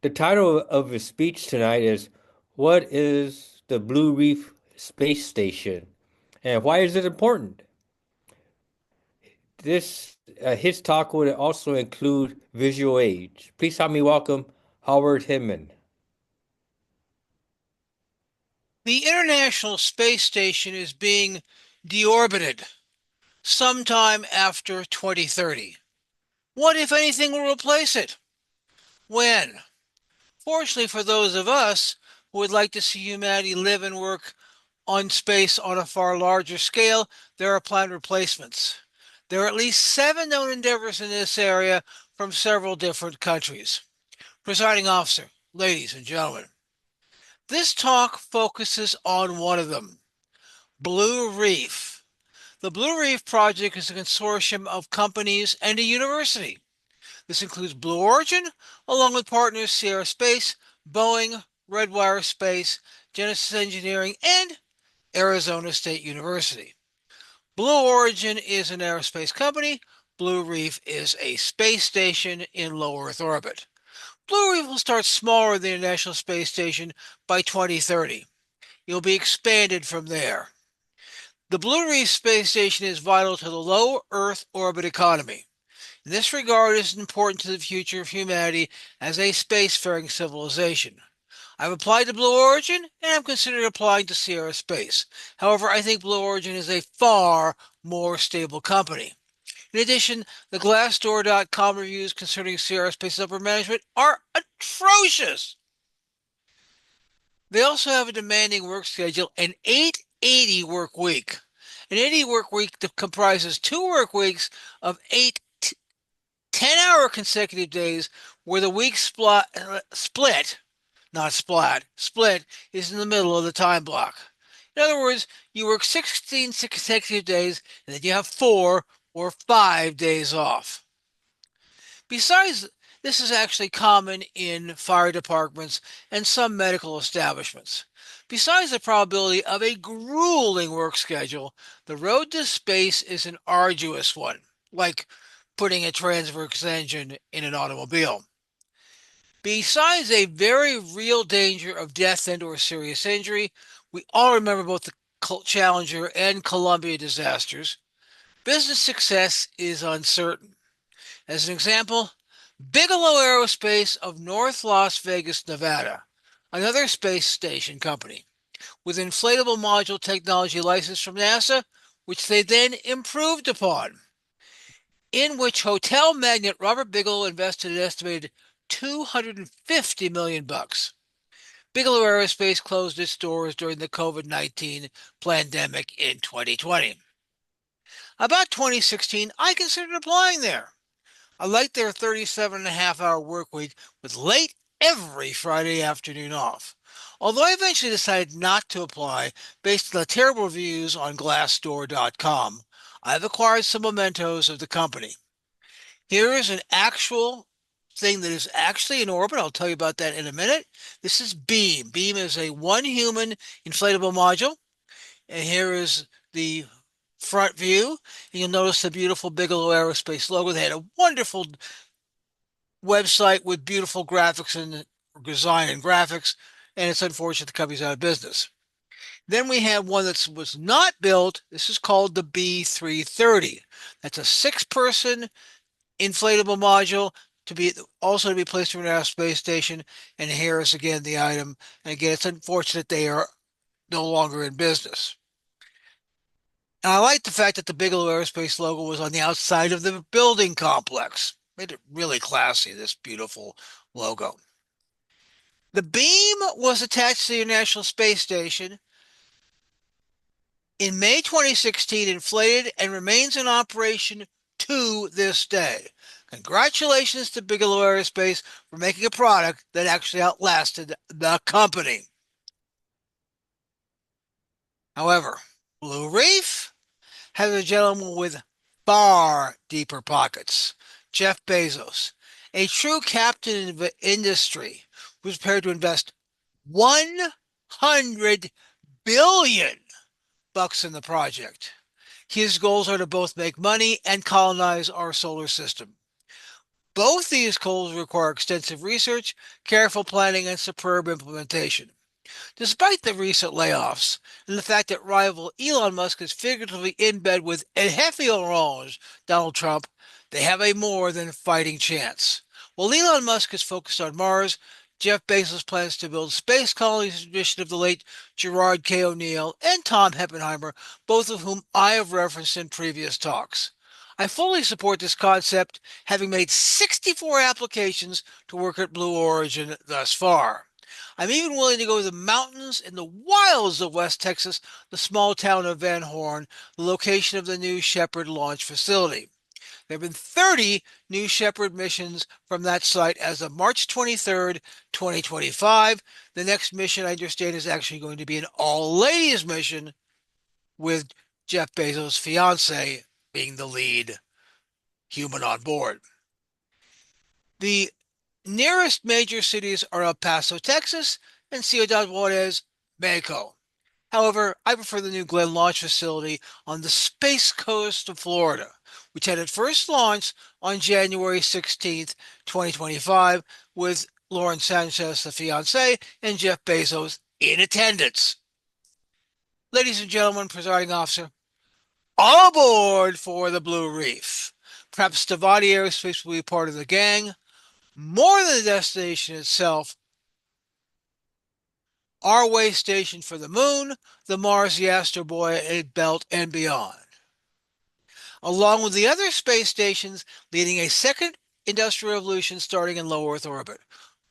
The title of his speech tonight is What is the Blue Reef Space Station and why is it important? His talk would also include visual aids. Please help me welcome Howard Hinman. The International Space Station is being deorbited sometime after 2030. What, if anything, will replace it? When? Fortunately for those of us who would like to see humanity live and work on space on a far larger scale, there are planned replacements. There are at least 7 known endeavors in this area from several different countries. Presiding officer, ladies and gentlemen, this talk focuses on one of them, Blue Reef. The Blue Reef project is a consortium of companies and a university. This includes Blue Origin, along with partners Sierra Space, Boeing, Redwire Space, Genesis Engineering, and Arizona State University. Blue Origin is an aerospace company. Blue Reef is a space station in low Earth orbit. Blue Reef will start smaller than the International Space Station by 2030. It will be expanded from there. The Blue Reef space station is vital to the low Earth orbit economy. In this regard, it is important to the future of humanity as a spacefaring civilization. I've applied to Blue Origin and I'm considering applying to Sierra Space. However, I think Blue Origin is a far more stable company. In addition, the Glassdoor.com reviews concerning Sierra Space's upper management are atrocious. They also have a demanding work schedule, an 880 work week. An 80 work week that comprises 2 work weeks of 10-hour consecutive days where the week split, not splat, split is in the middle of the time block. In other words, you work 16 consecutive days and then you have 4 or 5 days off. Besides, this is actually common in fire departments and some medical establishments. Besides the probability of a grueling work schedule, the road to space is an arduous one, like putting a transverse engine in an automobile. Besides a very real danger of death and or serious injury, we all remember both the Challenger and Columbia disasters. Business success is uncertain. As an example, Bigelow Aerospace of North Las Vegas, Nevada, another space station company, with inflatable module technology license from NASA, which they then improved upon, in which hotel magnate Robert Bigelow invested an estimated $250 million. Bigelow Aerospace closed its doors during the COVID-19 pandemic in 2020. About 2016, I considered applying there. I liked their 37.5-hour work week with late every Friday afternoon off. Although I eventually decided not to apply based on the terrible reviews on Glassdoor.com, I've acquired some mementos of the company. Here is an actual thing that is actually in orbit. I'll tell you about that in a minute. This is Beam. Beam is a one human inflatable module. And here is the front view. And you'll notice the beautiful Bigelow Aerospace logo. They had a wonderful website with beautiful graphics and design and graphics. And it's unfortunate the company's out of business. Then we have one that was not built. This is called the B330. That's a 6-person inflatable module to be also to be placed in our space station. And here is again the item. And again, it's unfortunate they are no longer in business. And I like the fact that the Bigelow Aerospace logo was on the outside of the building complex. Made it really classy, this beautiful logo. The beam was attached to the International Space Station in May 2016, inflated, and remains in operation to this day. Congratulations to Bigelow Aerospace for making a product that actually outlasted the company. However, Blue Reef has a gentleman with far deeper pockets, Jeff Bezos, a true captain of industry who's prepared to invest 100 billion bucks in the project. His goals are to both make money and colonize our solar system. Both these goals require extensive research, careful planning, and superb implementation. Despite the recent layoffs and the fact that rival Elon Musk is figuratively in bed with El Jefe Orange, Donald Trump, they have a more than fighting chance. While Elon Musk is focused on Mars, Jeff Bezos plans to build space colonies in tradition of the late Gerard K. O'Neill and Tom Heppenheimer, both of whom I have referenced in previous talks. I fully support this concept, having made 64 applications to work at Blue Origin thus far. I'm even willing to go to the mountains in the wilds of West Texas, the small town of Van Horn, the location of the New Shepard launch facility. There have been 30 New Shepard missions from that site as of March 23rd, 2025. The next mission, I understand, is actually going to be an all-ladies mission with Jeff Bezos' fiance being the lead human on board. The nearest major cities are El Paso, Texas, and Ciudad Juarez, Mexico. However, I prefer the new Glenn launch facility on the Space Coast of Florida, which had its first launch on January 16th, 2025, with Lauren Sanchez, the fiance, and Jeff Bezos in attendance. Ladies and gentlemen, presiding officer, all aboard for the Blue Reef. Perhaps Stavati Aerospace will be part of the gang. More than the destination itself, our way station for the moon, the Mars, the asteroid belt, and beyond. Along with the other space stations leading a second industrial revolution starting in low Earth orbit,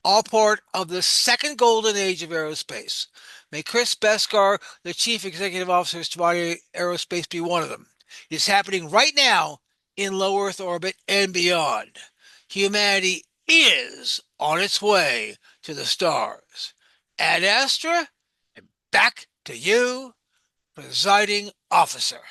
all part of the second golden age of aerospace. May Chris Beskar, the chief executive officer of Stavati Aerospace, be one of them. It's happening right now in low Earth orbit and beyond. Humanity is on its way to the stars. Ad Astra, and back to you, presiding officer.